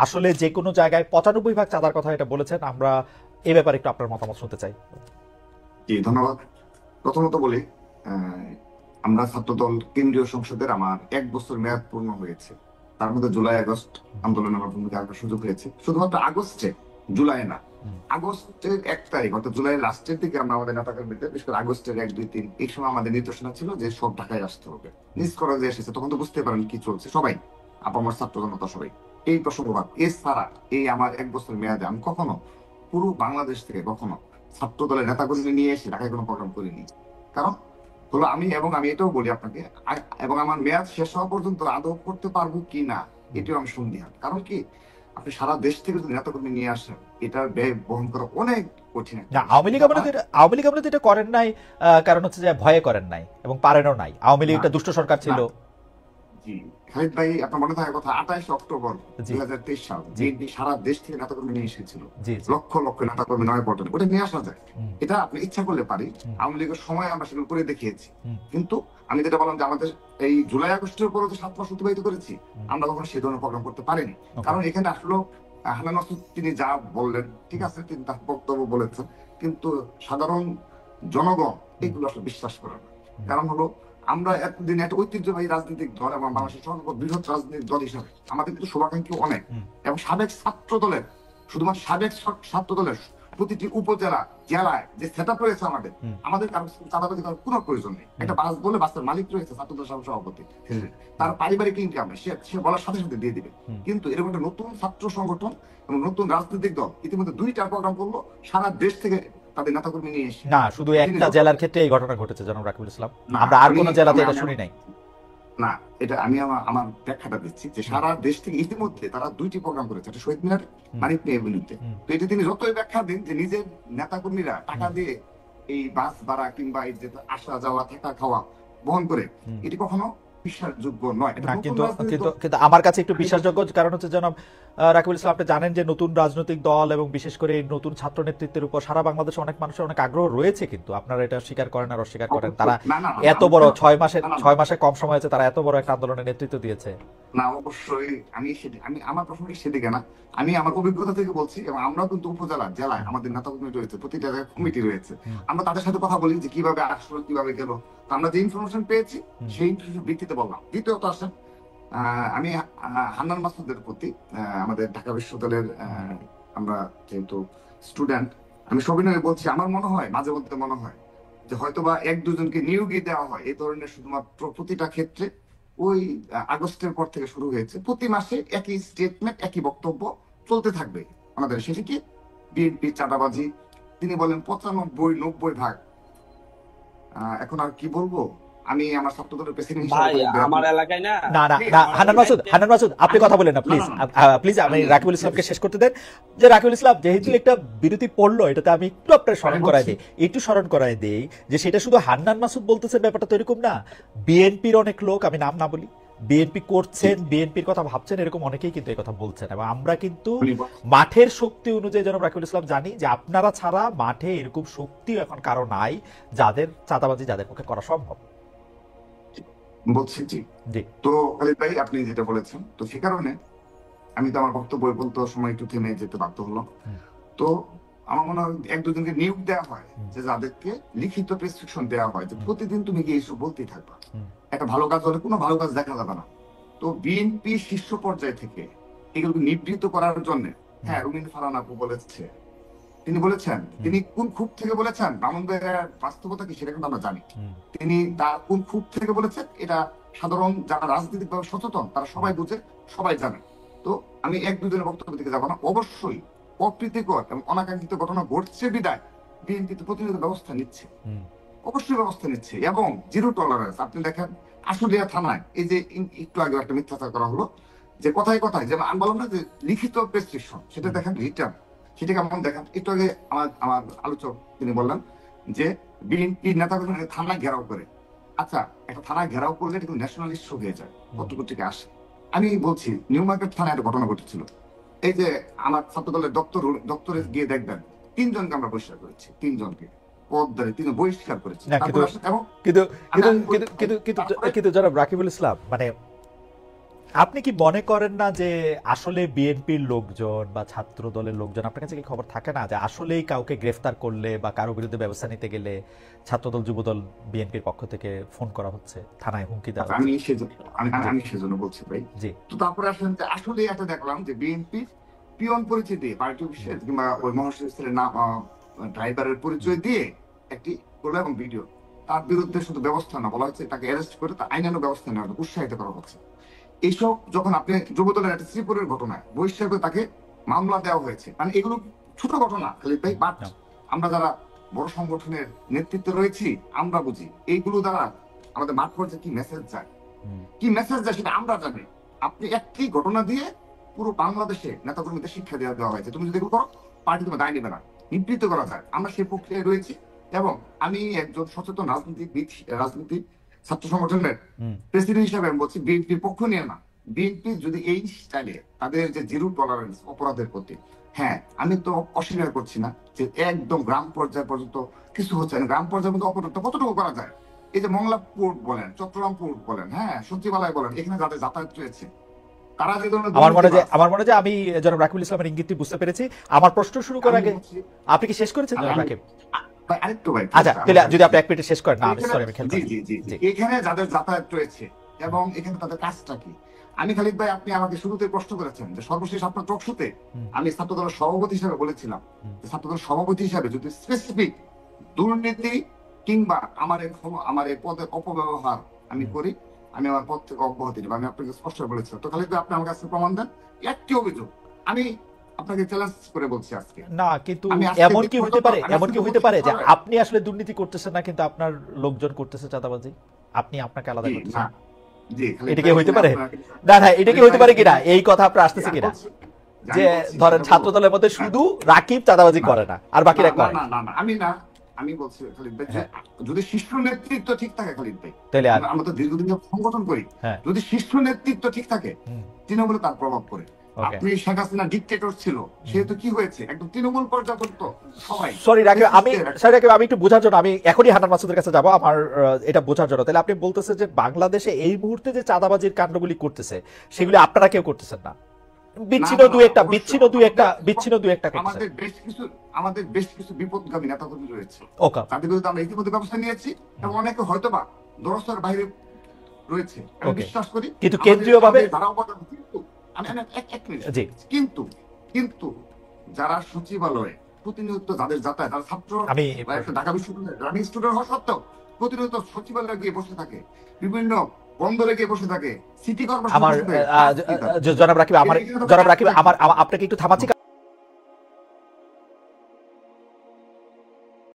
আসলে যে কোনো জায়গায় 95% চাঁদার কথা এটা বলেছেন, আমরা এই ব্যাপারে একটু আপনার মতামত শুনতে চাই। জি, ধন্যবাদ। প্রথমত বলি, আহ, আমরা ছাত্রদল কেন্দ্রীয় সংসদের আমার 1 বছর মেয়াদ পূর্ণ হয়েছে। তার মধ্যে জুলাই আগস্ট আন্দোলনে আমার ভূমিকা রাখার সুযোগ হয়েছে, শুধুমাত্র আগস্টে, জুলাই না। আগস্টের 1 তারিখ অর্থাৎ জুলাই লাস্টের দিকে আমরা আমাদের নেতাকর্মীদের, বিশেষ করে আগস্টের 1, 2, 3 এই সময় আমাদের নির্দেশনা ছিল যে সব ঢাকায় আসতে হবে। নিজ করা যে এসেছে, তখন তো বুঝতে পারেন কি চলছে সবাই, আপামর ছাত্র জনতা সবাই। এই প্রসঙ্গবাদ এছাড়া এই আমার 1 বছর মেয়াদে আমি কখনো পুরো বাংলাদেশ থেকে কখনো ছাত্র দলের নেতাকর্মী নিয়ে এসে ঢাকায় কোনো প্রোগ্রাম করিনি। কারণ হলো আমি এটাও বলি আপনাকে, এবং আমার মেয়াদ শেষ হওয়া পর্যন্ত আদৌ করতে পারবো কি না এটাও আমি সন্দিহান। কারণ কি, আপনি সারা দেশ থেকে যদি নেতাকর্মী নিয়ে আসেন, এটার ব্যয় বহন করা অনেক কঠিন একটা না, বিষয়। আওয়ামী লীগ আমরা তো এটা করেন নাই, কারণ হচ্ছে যে ভয়ে করেন নাই এবং পারেনও নাই। আওয়ামী লীগ না, একটা দুষ্ট সরকার ছিল। না, জি, খালিদ ভাই, আপনার মনে থাকার কথা, 28 অক্টোবর জি 2023 সাল জি বিএনপি সারা দেশ থেকে নেতাকর্মী নিয়ে এসেছিল। জি জি। লক্ষ লক্ষ নেতাকর্মী নয়াপল্টনে, ওটা নিয়ে আসা যায়। হুম, এটা আপনি ইচ্ছা করলে পারি। হুম, আওয়ামী লীগের সময় আমরা সেগুলো করে দেখিয়েছি। হুম, কিন্তু আমি যেটা বললাম যে আমাদের এই জুলাই আগস্টের পরে যে 7 মাস অতিবাহিত করেছি, হুম। আমরা কখনো সে ধরনের প্রোগ্রাম করতে পারিনি। ওকে। কারণ এখানে আসলে হান্নান মাসুদ তিনি যা বললেন, ঠিক আছে, তিনি তার বক্তব্য বলেছেন, কিন্তু সাধারণ জনগণ হুম, এগুলো আসলে বিশ্বাস করে না। হুম, কারণ হলো, আমরা এতদিন একটা ঐতিহ্যবাহী রাজনৈতিক দল এবং হুম, বাংলাদেশের সর্ববৃহৎ রাজনৈতিক দল হিসাবে আমাদের কিন্তু শুভাকাঙ্ক্ষী অনেক। হুম, এবং সাবেক ছাত্র দলের, শুধুমাত্র সাবেক ছাত্র দলের প্রতিটি উপজেলা, জেলায় যে সেট আপ রয়েছে আমাদের, হুম, আমাদের কারো চাঁদাবাজি করার কোনো প্রয়োজন নেই। হুম, একটা বাস বলে বাসের মালিক রয়েছে, ছাত্র দল সভাপতি, তার পারিবারিক ইনকাম সে সে বলার সাথে সাথে দিয়ে দিবে। হুম। কিন্তু এরকম একটা নতুন ছাত্র সংগঠন এবং নতুন রাজনৈতিক দল ইতিমধ্যে 2টা প্রোগ্রাম করলো, সারা দেশ থেকে তাদের নেতাকর্মী নিয়ে এসে। না, শুধু তিনি একটা যত, জেলার ক্ষেত্রে এই ঘটনা ঘটেছে জনাব রাকিবুল ইসলাম। না, আমরা আর আমি কোন জেলাতে আমি এটা আমি শুনি নাই। না, এটা আমি আমার আমার ব্যাখ্যাটা দিচ্ছি যে হুম, সারা দেশ থেকে ইতিমধ্যে তারা 2টি প্রোগ্রাম করেছে, একটা শহীদ মিনার, হুম, মানিক মেয়ে বিলুতে। হুম, তো এটা তিনি যতই ব্যাখ্যা দিন যে নিজের নেতাকর্মীরা টাকা হুম, দিয়ে এই বাস ভাড়া কিংবা এই যে আসা যাওয়া থাকা খাওয়া বহন করে, হুম। এটি কখনো বিশ্বাসযোগ্য নয়। এটা না, নতুন কিন্তু রাজনৈতিক কিন্তু দল। কিন্তু আমার কাছে একটু আমি বলছি, বিশ্বাসযোগ্য, কারণ হচ্ছে জনাব রাকিবুল ইসলাম, আপনি জানেন যে নতুন রাজনৈতিক দল এবং বিশেষ করে এই নতুন ছাত্র নেতৃত্বের উপর সারা বাংলাদেশে অনেক মানুষের অনেক আগ্রহ রয়েছে, কিন্তু আপনারা এটা স্বীকার করেন আর অস্বীকার করেন। তারা অবশ্যই না, না, না, এত আমি বড় তো, 6 মাসে না, না, না, 6 মাসে কম সময় আছে, তারা এত বড় একটা আন্দোলনের নেতৃত্ব দিয়েছে। না, অবশ্যই আমি আমি আমার প্রসঙ্গে সেদিকে না, আমি আমার অভিজ্ঞতা থেকে বলছি। এবং আমরাও কিন্তু উপজেলা, জেলায় হুম, আমাদের নেতাকর্মী রয়েছে, প্রতিটা জায়গায় হুম, কমিটি রয়েছে। হুম, আমরা তাদের সাথে কথা বলি যে কিভাবে আসলো, কিভাবে গেল। তো আমরা যে ইনফরমেশন পেয়েছি হুম, সেই ইনফরমেশন ভিত্তিতে বললাম। দ্বিতীয়ত আসেন, আমি হান্নান মাসুদের প্রতি, আমাদের ঢাকা বিশ্ববিদ্যালয়ের হুম, আমরা যেহেতু স্টুডেন্ট, আমি সবিনয়ে বলছি, আমার মনে হয়, মাঝে মধ্যে মনে হয় যে হয়তোবা 1-2 জনকে নিয়োগই দেওয়া হয় এই ধরনের, শুধুমাত্র প্রতিটা ক্ষেত্রে ওই আগস্টের পর থেকে শুরু হয়েছে, প্রতি মাসে একই স্টেটমেন্ট, একই বক্তব্য চলতে থাকবে আমাদের। সেটা কি, বিএনপি চাঁদাবাজি। তিনি বলেন 95-90 ভাগ। এখন আর কি বলবো, আমি আমার ছাত্রদলের প্রেসিডেন্ট হিসেবে ভাই খালি আমার এলাকায় না, না না প্লিজ, না, আমার হান্নান এলাকায় মাসুদ, হান্নান মাসুদ, আপনি কথা বলেন না না, প্লিজ। না, না, প্লিজ, আমি আমি, রাকিবুল ইসলামকে শেষ করতে দেন। যে রাকিবুল ইসলাম যেহেতু জি, একটা বিরতি পড়লো, এটাতে আমি একটু আপনার আমি স্মরণ করাই বলছি, দিই, একটু স্মরণ করাই দিই যে সেটা শুধু হান্নান মাসুদ বলতেছেন ব্যাপারটা তো এরকম না। বিএনপির অনেক লোক, আমি নাম না বলি, বিএনপি জি, করছেন, বিএনপির কথা ভাবছেন, এরকম অনেকেই কিন্তু এই কথা বলছেন। এবং আমরা কিন্তু উনি বলছেন, মাঠের শক্তি অনুযায়ী জনাব রাকিবুল ইসলাম জানি যে আপনারা ছাড়া মাঠে এরকম শক্তি এখন কারো নাই যাদের চাঁদাবাজি যাদের পক্ষে করা সম্ভব। বলছি, জি। জি। তো খালিদ ভাই, আপনি যেটা বলেছেন, তো সে কারণে আমি তো আমার বক্তব্য বলতে সময় একটু থেমে যেতে বাধ্য হলাম। হুম, তো আমার মনে হয় 1-2 জনকে নিয়োগ দেওয়া হয়, হুম, যে যাদেরকে লিখিত প্রেসক্রিপশন দেওয়া হয় যে হুম, প্রতিদিন তুমি গিয়ে এসব বলতেই থাকবা। হুম, একটা ভালো কাজ হলে কোনো ভালো কাজ দেখা যাবে না। তো বিএনপি শীর্ষ পর্যায় থেকে এগুলোকে নিবৃত্ত করার জন্য, হুম, হ্যাঁ, রুমিন ফারহান আপু বলেছে, তিনি বলেছেন, হুম, তিনি কোন খুব থেকে বলেছেন, ব্রাহ্মণবাড়িয়ার বাস্তবতা কি সেটা কিন্তু আমরা জানি। হুম, তিনি তার কোন খুব থেকে বলেছেন, এটা সাধারণ যারা রাজনৈতিকভাবে সচেতন তারা হুম, সবাই বুঝে, সবাই জানে। তো আমি 1-2 জনের বক্তব্য দিকে যাবো না। অবশ্যই অপ্রীতিকর এবং অনাকাঙ্ক্ষিত ঘটনা ঘটছে বিদায় বিএনপি তো প্রতিনিয়ত ব্যবস্থা নিচ্ছে, হুম, অবশ্যই ব্যবস্থা নিচ্ছে, এবং জিরো টলারেন্স। আপনি দেখেন আশুলিয়া থানায় এই যে একটু আগে একটা মিথ্যাচার করা হলো, যে কথায় কথায়, যেমন আমি বললাম না যে লিখিত প্রেসক্রিপশন, সেটা হুম, দেখেন রিটার্ন, সেটা কেমন দেখেন। একটু আগে আমার আমার আলোচক তিনি বললেন যে বিএনপি নেতাকর্মী থানায় ঘেরাও করে। আচ্ছা, একটা থানায় ঘেরাও করলে এটা কিন্তু ন্যাশনাল ইস্যু হয়ে যায়, হুম, কতটুকু থেকে আসে। আমি বলছি, নিউ মার্কেট থানায় একটা ঘটনা ঘটেছিল। এই যে আমার ছাত্র দলের দপ্তরে হুম। গিয়ে দেখবেন, 3 জনকে আমরা বহিষ্কার করেছি, 3 জনকে পদধারী 3 বহিষ্কার করেছি। না, কিন্তু তারপরে আসেন, এবং কিন্তু আমি কিন্তু আমি কিন্তু কিন্তু কিন্তু তারপরে, কিন্তু জনাব রাকিবুল ইসলাম, মানে আপনি কি মনে করেন না যে আসলে বিএনপির লোকজন বা ছাত্র দলের লোকজন, আপনার কাছে কি খবর থাকে না যে আসলেই কাউকে গ্রেফতার করলে বা কারো বিরুদ্ধে ব্যবস্থা নিতে গেলে ছাত্রদল যুবদল বিএনপির পক্ষ থেকে ফোন করা হচ্ছে, থানায় হুমকি দেওয়া হচ্ছে? আমি সেজন্য বলছি ভাই। জি। তো তারপরে আসলে আসলে একটা দেখলাম যে বিএনপি পিয়ন পরিচয় দিয়ে, পার্টি অফিসের কিংবা ওই মহাসচিবের নাম, ড্রাইভারের পরিচয় দিয়ে একটি করলো এবং ভিডিও, তার বিরুদ্ধে শুধু ব্যবস্থা না, বলা হচ্ছে তাকে অ্যারেস্ট করে তার আইনানুগ ব্যবস্থা নেওয়া হচ্ছে, উৎসাহিত করা হচ্ছে। এইসব যখন আপনি যুবদলের একটা শ্রীপুরের ঘটনায় বহিষ্কার করে তাকে মামলা দেওয়া হয়েছে, মানে এগুলো ছোট ঘটনা খালিদ ভাই, বাট আমরা যারা বড় সংগঠনের নেতৃত্বে রয়েছি আমরা বুঝি এইগুলো দ্বারা আমাদের মাঠ পর্যায়ে কি মেসেজ যায়, কি মেসেজ যায় সেটা আমরা জানি। আপনি একটি ঘটনা দিয়ে পুরো বাংলাদেশে নেতাকর্মীদের শিক্ষা দেওয়া হয়েছে, তুমি যদি এগুলো করো পার্টি তোমার দায় নেবে না, নিবৃত্ত করা যায়। আমরা সেই প্রক্রিয়ায় রয়েছি এবং আমি একজন সচেতন রাজনীতিবিদ, রাজনীতি ছাত্র সংগঠনের প্রেসিডেন্ট হিসাবে আমি বলছি বিএনপির পক্ষ নিয়ে না। বিএনপি যদি এই স্টাইলে তাদের যে জিরো টলারেন্স অপরাধের প্রতি, হ্যাঁ আমি তো অস্বীকার করছি না যে একদম গ্রাম পর্যায় পর্যন্ত কিছু হচ্ছে না, গ্রাম পর্যায়ের মধ্যে অপরাধটা কতটুকু করা যায়। এই যে মংলা পোর্ট বলেন, চট্টগ্রাম পোর্ট বলেন, হ্যাঁ সচিবালয় বলেন, এখানে যাদের যাতায়াত রয়েছে তারা যে ধরনের আমার মনে হয় আমি জনাব রাকিবুল ইসলামের ইঙ্গিতটি বুঝতে পেরেছি। আমার প্রশ্ন শুরু করার আগে আপনি কি শেষ করেছেন জনাব রাকিব? আরেকটু ভাই, আচ্ছা তাহলে যদি আপনি এক মিনিট শেষ করেন। না সরি, আমি খেলতে এখানে যাদের যাতায়াত রয়েছে এবং এখানে তাদের কাজটা কি, আমি খালিদ ভাই আপনি আমাকে শুরুতে প্রশ্ন করেছেন যে সর্বশেষ আপনার টকশোতে আমি ছাত্রদলের সভাপতি হিসাবে বলেছিলাম ছাত্রদলের সভাপতি হিসাবে যদি স্পেসিফিক দুর্নীতি কিংবা আমার এই পদের অপব্যবহার আমি করি, আমি আমার পদ থেকে অব্যাহতি নেব, আমি আপনাকে স্পষ্ট বলেছিলাম। তো খালিদ ভাই আপনি আমার কাছে প্রমাণ দেন একটি অভিযোগ, আমি আপনাকে চ্যালেঞ্জ করে বলছি আজকে। না কিন্তু এমন কি হতে পারে যে আপনি আসলে দুর্নীতি করতেছেন না কিন্তু আপনার লোকজন করতেছে চাঁদাবাজি, আপনি আপনাকে আলাদা করতেছেন? এটা কি হইতে পারে? না না, এটা কি হইতে পারে কিনা এই কথা আপনার আসতেছে কিনা যে ধরেন ছাত্র দলের মধ্যে শুধু রাকিব চাঁদাবাজি করে না আর বাকিরা করে? আমি বলছি খালিদ ভাই যদি শীর্ষ নেতৃত্ব ঠিক থাকে, খালিদ ভাই তাহলে আমরা তো দীর্ঘদিন সংগঠন করি, যদি শীর্ষ নেতৃত্ব ঠিক থাকে তৃণমূলে তার প্রভাব পড়ে। আপনি শেখ হাসিনা ডিক্টেটর ছিল, সেহেতু কি হয়েছে একদম তৃণমূল পর্যায়ে পর্যন্ত সবাই। সরি রাকিব, আমি একটু বোঝার জন্য আমি এখনই হান্নান মাসুদের কাছে যাবো, আমার এটা বোঝার জন্য। তাহলে আপনি বলতেছেন যে বাংলাদেশে এই মুহূর্তে যে চাঁদাবাজির কাণ্ডগুলি করতেছে সেগুলি আপনারা কেউ করতেছেন না, বিচ্ছিন্ন দুই একটা আমাদের বেশ কিছু বিপদগামী নেতাকর্মী রয়েছে, তাদের বিরুদ্ধে আমরা ইতিমধ্যে ব্যবস্থা নিয়েছি এবং অনেকে হয়তোবা দরস্তার বাইরে রয়েছে আমি বিশ্বাস করি, কিন্তু কেন্দ্রীয়ভাবে কিন্তু যারা সচিবালয়ে প্রতিনিয়ত যাদের যাতায়াত, তারা ছাত্র, ঢাকা বিশ্ববিদ্যালয়ের রানিং স্টুডেন্ট হওয়া সত্ত্বেও প্রতিনিয়ত সচিবালয়ে গিয়ে বসে থাকে, বিভিন্ন বন্দরে গিয়ে বসে থাকে, সিটি কর্পোরেশন। জনাব রাকিব, আপনাকে একটু থামাচ্ছি।